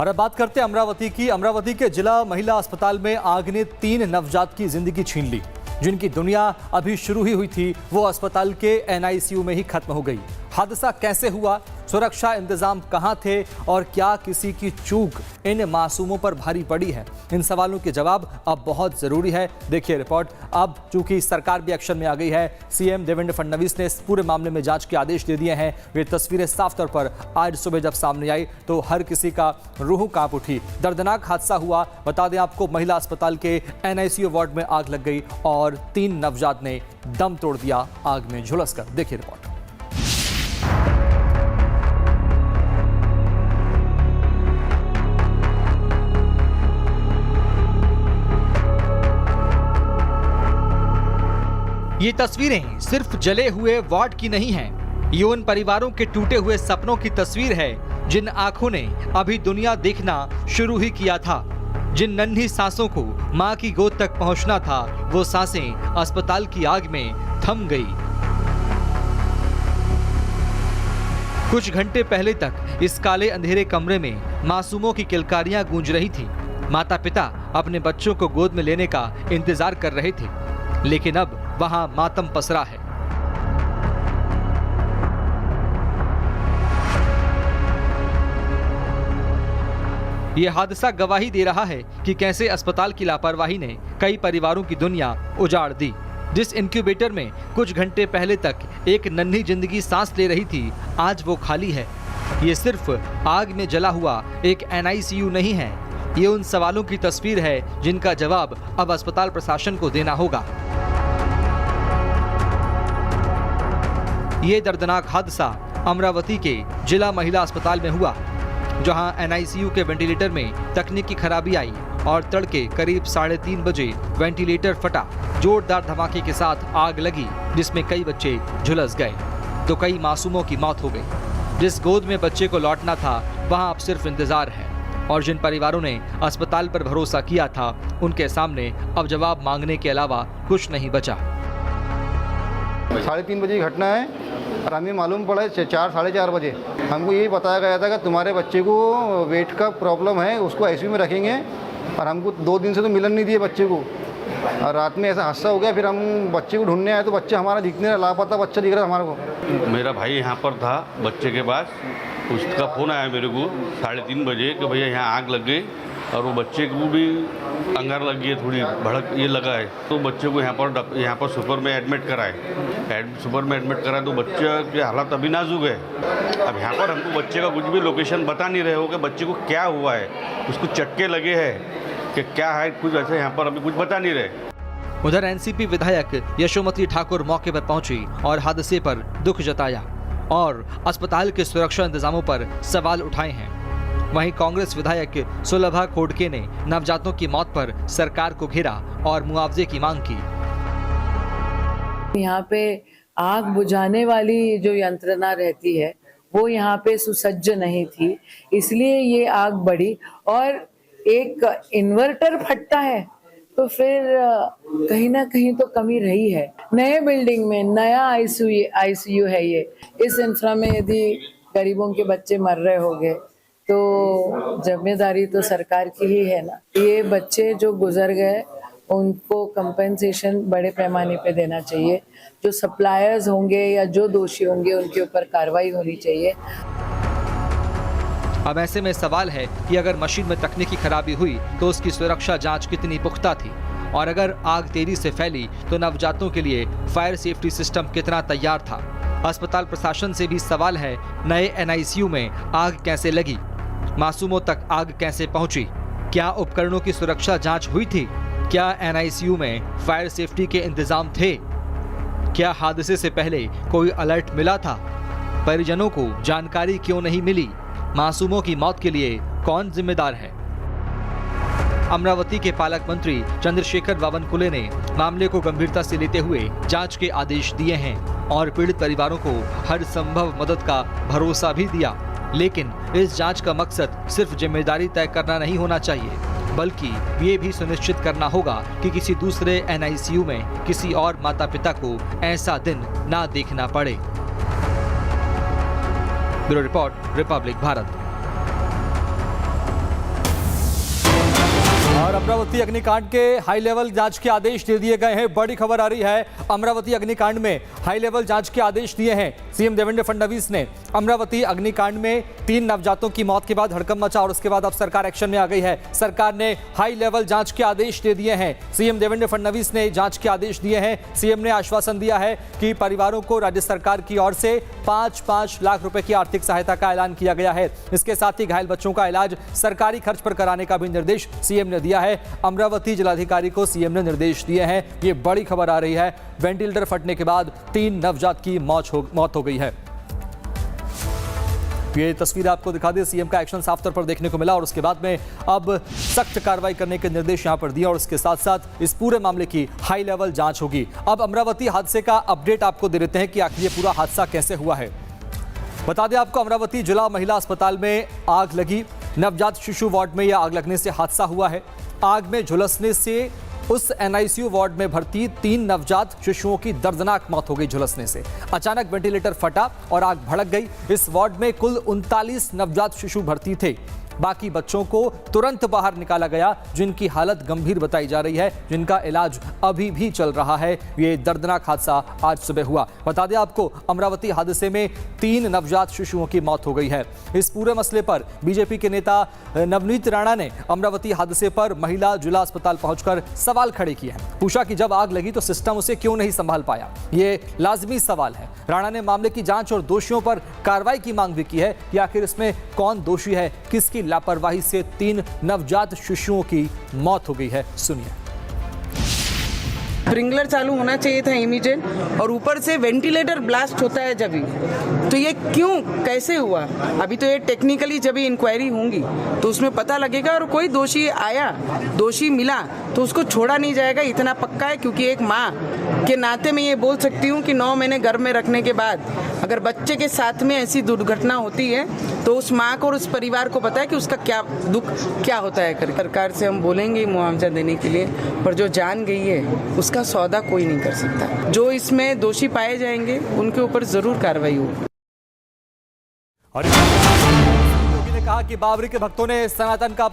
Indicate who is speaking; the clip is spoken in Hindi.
Speaker 1: और अब बात करते हैं अमरावती की। अमरावती के जिला महिला अस्पताल में आग ने 3 नवजात की जिंदगी छीन ली। जिनकी दुनिया अभी शुरू ही हुई थी, वो अस्पताल के एनआईसीयू में ही खत्म हो गई। हादसा कैसे हुआ, सुरक्षा इंतजाम कहां थे और क्या किसी की चूक इन मासूमों पर भारी पड़ी है, इन सवालों के जवाब अब बहुत जरूरी है। देखिए रिपोर्ट। अब चूंकि सरकार भी एक्शन में आ गई है, सीएम देवेंद्र फडणवीस ने इस पूरे मामले में जांच के आदेश दे दिए हैं। ये तस्वीरें साफ तौर पर आज सुबह जब सामने आई तो हर किसी का रूह कांप उठी। दर्दनाक हादसा हुआ। बता दें आपको, महिला अस्पताल के एनआईसीयू वार्ड में आग लग गई और 3 नवजात ने दम तोड़ दिया आग में झुलसकर। देखिए रिपोर्ट। ये तस्वीरें सिर्फ जले हुए वार्ड की नहीं हैं। ये उन परिवारों के टूटे हुए सपनों की तस्वीर है जिन आंखों ने अभी दुनिया देखना शुरू ही किया था। जिन नन्ही सांसों को मां की गोद तक पहुंचना था, वो सांसें अस्पताल की आग में थम गई। कुछ घंटे पहले तक इस काले अंधेरे कमरे में मासूमों की किलकारियां गूंज रही थी। माता पिता अपने बच्चों को गोद में लेने का इंतजार कर रहे थे, लेकिन अब वहां मातम पसरा है। यह हादसा गवाही दे रहा है कि कैसे अस्पताल की लापरवाही ने कई परिवारों की दुनिया उजाड़ दी। जिस इंक्यूबेटर में कुछ घंटे पहले तक एक नन्ही जिंदगी सांस ले रही थी, आज वो खाली है। ये सिर्फ आग में जला हुआ एक एनआईसीयू नहीं है, ये उन सवालों की तस्वीर है जिनका जवाब अब अस्पताल प्रशासन को देना होगा। ये दर्दनाक हादसा अमरावती के जिला महिला अस्पताल में हुआ, जहां एनआईसीयू के वेंटिलेटर में तकनीकी खराबी आई और तड़के करीब 3:30 बजे वेंटिलेटर फटा। जोरदार धमाके के साथ आग लगी, जिसमें कई बच्चे झुलस गए तो कई मासूमों की मौत हो गई। जिस गोद में बच्चे को लौटना था, वहां अब सिर्फ इंतजार है और जिन परिवारों ने अस्पताल पर भरोसा किया था, उनके सामने अब जवाब मांगने के अलावा कुछ नहीं बचा।
Speaker 2: 3:30 बजे की घटना है और हमें मालूम पड़ा है 4-4:30 बजे। हमको यही बताया गया था कि तुम्हारे बच्चे को वेट का प्रॉब्लम है, उसको आईसीयू में रखेंगे, और हमको 2 दिन से तो मिलन नहीं दिए बच्चे को। और रात में ऐसा हादसा हो गया, फिर हम बच्चे को ढूंढने आए तो बच्चा हमारा दिखने लापता बच्चा दिख रहा हमारे को।
Speaker 3: मेरा भाई यहाँ पर था बच्चे के पास, उसका फ़ोन आया मेरे को 3:30 बजे कि भैया यहाँ आग लग गई और वो बच्चे को भी अंगार लग गई है, थोड़ी भड़क ये लगा है। तो बच्चे को यहाँ पर सुपर में एडमिट कराए। तो बच्चे की हालत अभी नाजुक है। अब यहाँ पर हमको बच्चे का कुछ भी लोकेशन बता नहीं रहे हो कि बच्चे को क्या हुआ है, उसको चक्के लगे हैं कि क्या है, कुछ ऐसे यहाँ पर अभी कुछ बता नहीं रहे।
Speaker 1: उधर एनसीपी विधायक यशोमती ठाकुर मौके पर पहुंची और हादसे पर दुख जताया और अस्पताल के सुरक्षा इंतजामों पर सवाल उठाए हैं। वहीं कांग्रेस विधायक सुलभा खोड़के ने नवजातों की मौत पर सरकार को घेरा और मुआवजे की मांग की।
Speaker 4: यहाँ पे आग बुझाने वाली जो यंत्रणा रहती है, वो यहाँ पे सुसज्ज नहीं थी, इसलिए ये आग बढ़ी। और एक इन्वर्टर फटता है तो फिर कहीं ना कहीं तो कमी रही है। नए बिल्डिंग में नया आईसीयू है ये। इस इंफ्रा में यदि गरीबों के बच्चे मर रहे होंगे तो जिम्मेदारी तो सरकार की ही है ना। ये बच्चे जो गुजर गए उनको कंपेंसेशन बड़े पैमाने पे देना चाहिए। जो सप्लायर्स होंगे या जो दोषी होंगे उनके ऊपर कार्रवाई होनी चाहिए।
Speaker 1: अब ऐसे में सवाल है कि अगर मशीन में तकनीकी खराबी हुई तो उसकी सुरक्षा जांच कितनी पुख्ता थी, और अगर आग तेजी से फैली तो नवजातों के लिए फायर सेफ्टी सिस्टम कितना तैयार था। अस्पताल प्रशासन से भी सवाल है, नए एनआईसीयू में आग कैसे लगी, मासूमों तक आग कैसे पहुंची, क्या उपकरणों की सुरक्षा जांच हुई थी, क्या एनआईसीयू में फायर सेफ्टी के इंतजाम थे, क्या हादसे से पहले कोई अलर्ट मिला था, परिजनों को जानकारी क्यों नहीं मिली, मासूमों की मौत के लिए कौन जिम्मेदार है। अमरावती के पालक मंत्री चंद्रशेखर बावनकुले ने मामले को गंभीरता से लेते हुए जांच के आदेश दिए हैं और पीड़ित परिवारों को हर संभव मदद का भरोसा भी दिया। लेकिन इस जांच का मकसद सिर्फ जिम्मेदारी तय करना नहीं होना चाहिए, बल्कि ये भी सुनिश्चित करना होगा कि किसी दूसरे एनआईसीयू में किसी और माता पिता को ऐसा दिन ना देखना पड़े। Bureau report, Republic Bharat. Amravati अग्निकांड के हाई लेवल जांच के आदेश दे दिए गए हैं। बड़ी खबर आ रही है, अमरावती अग्निकांड में हाई लेवल जांच के आदेश दिए हैं सीएम देवेंद्र फडणवीस ने। अमरावती अग्निकांड में 3 नवजातों की मौत के बाद हड़कंप मचा और उसके बाद अब सरकार एक्शन में आ गई है। सरकार ने हाई लेवल जांच के आदेश दे दिए हैं। सीएम देवेंद्र फडणवीस ने जांच के आदेश दिए हैं। सीएम ने आश्वासन दिया है कि परिवारों को राज्य सरकार की ओर से 5-5 लाख रुपए की आर्थिक सहायता का ऐलान किया गया है। इसके साथ ही घायल बच्चों का इलाज सरकारी खर्च पर कराने का भी निर्देश सीएम ने दिया है। अमरावती जिलाधिकारी को सीएम ने निर्देश दिए हैं। ये बड़ी खबर आ रही है, वेंटिलेटर फटने के बाद 3 नवजात की मौत हो गई है। ये तस्वीर आपको दिखा दें, सीएम का एक्शन साफ तौर पर देखने को मिला और उसके बाद में अब सख्त कार्रवाई करने के निर्देश यहां पर दिए और इसके साथ साथ इस पूरे मामले की हाई लेवल जांच होगी। अब अमरावती हादसे का अपडेट आपको दे देते हैं कि आखिर ये पूरा हादसा कैसे हुआ है। बता दें आपको, अमरावती जिला महिला अस्पताल में आग लगी। नवजात शिशु वार्ड में यह आग लगने से हादसा हुआ है। आग में झुलसने से उस एनआईसीयू वार्ड में भर्ती 3 नवजात शिशुओं की दर्दनाक मौत हो गई। झुलसने से अचानक वेंटिलेटर फटा और आग भड़क गई। इस वार्ड में कुल 39 नवजात शिशु भर्ती थे। बाकी बच्चों को तुरंत बाहर निकाला गया, जिनकी हालत गंभीर बताई जा रही है, जिनका इलाज अभी भी चल रहा है। ये दर्दनाक हादसा आज सुबह हुआ। बता दें आपको, अमरावती हादसे में 3 नवजात शिशुओं की मौत हो गई है। इस पूरे मसले पर बीजेपी के नेता नवनीत राणा ने अमरावती हादसे पर महिला जिला अस्पताल पहुंचकर सवाल खड़े किए हैं। पूछा कि जब आग लगी तो सिस्टम उसे क्यों नहीं संभाल पाया। ये लाजमी सवाल है। राणा ने मामले की जांच और दोषियों पर कार्रवाई की मांग भी की है कि आखिर इसमें कौन दोषी है, किसकी लापरवाही से 3 नवजात शिशुओं की मौत हो गई है। सुनिए।
Speaker 5: स्प्रिंकलर चालू होना चाहिए था इमीडिएट, और ऊपर से वेंटिलेटर ब्लास्ट होता है जब भी, तो ये क्यों कैसे हुआ? अभी तो ये टेक्निकली जब भी इंक्वायरी होंगी तो उसमें पता लगेगा, और कोई दोषी आया, दोषी मिला तो उसको छोड़ा नहीं जाएगा, इतना पक्का है। क्योंकि एक माँ के नाते मैं ये बोल सकती हूँ कि 9 महीने गर्भ में रखने के बाद अगर बच्चे के साथ में ऐसी दुर्घटना होती है तो उस माँ को और उस परिवार को पता है कि उसका क्या दुख क्या होता है। सरकार से हम बोलेंगे मुआवजा देने के लिए, पर जो जान गई है उसका सौदा कोई नहीं कर सकता। जो इसमें दोषी पाए जाएंगे उनके ऊपर जरूर कार्रवाई होगी।
Speaker 1: और योगी ने कहा कि बाबरी के भक्तों ने सनातन का